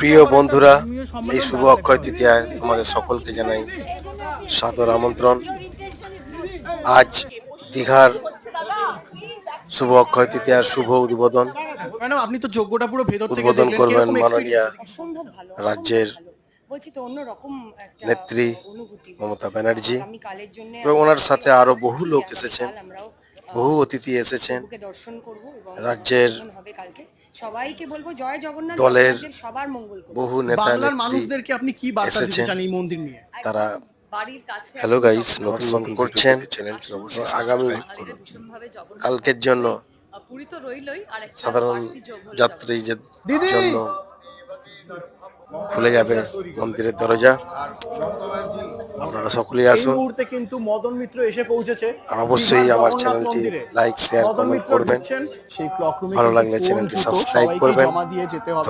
প্রিয় বন্ধুরা, এই শুভ অক্ষয় তৃতীয়ায় আমাদের সকলকে জানাই সাদর আমন্ত্রণ। আজ দীঘার শুভ অক্ষয় তৃতীয়ার শুভ উদ্বোধন ম্যাডাম, আপনি তো যোগ্যটা পুরো ভেতর থেকে উদ্বোধন দেখলেন, করবেন কিরকম মাননীয় অসম্ভব ভালো, রাজ্যের বলছি তো অন্যরকম একটা নেত্রী অনুভূতি। মমতা ব্যানার্জি আমি কালের জন্য এবং ওনার সাথে আরো বহু লোক এসেছেন, বহু অতিথি এসেছেন। দর্শন করব এবং রাজ্যের হবে কালকে। সবাইকে বলবো জয় জগন্নাথ, দলের জগন্নাথের সবার মঙ্গল করুন। বহু নেতা বাংলার নেত্রী মানুষদেরকে আপনি কি বার্তা দিতে এসেছেন। চান এই মন্দির নিয়ে? তারা বাড়ির কাছে হ্যালো গাইস, নতুন নতুন করছেন চ্যানেলটি অবশ্যই আগামী কালকের জন্য পুরী তো রইলই, আর একটা সাধারণ বাড়তি যোগ হলো যাত্রী জন্য খুলে যাবে মন্দিরের দরজা। আপনারা সকলেই এই আসুন মুহূর্তে কিন্তু মদন মিত্র এসে পৌঁছেছে আর অবশ্যই দীঘার আমার জগন্নাথ চ্যানেলটি মন্দিরে। লাইক শেয়ার মদন কমেন্ট মিত্র করবেন। ঢুকছেন, সেই ক্লক রুমে ভালো কিন্তু লাগলে ফোন চ্যানেলটি জুতো সাবস্ক্রাইব সবাইকে করবেন। জমা দিয়ে যেতে হবে।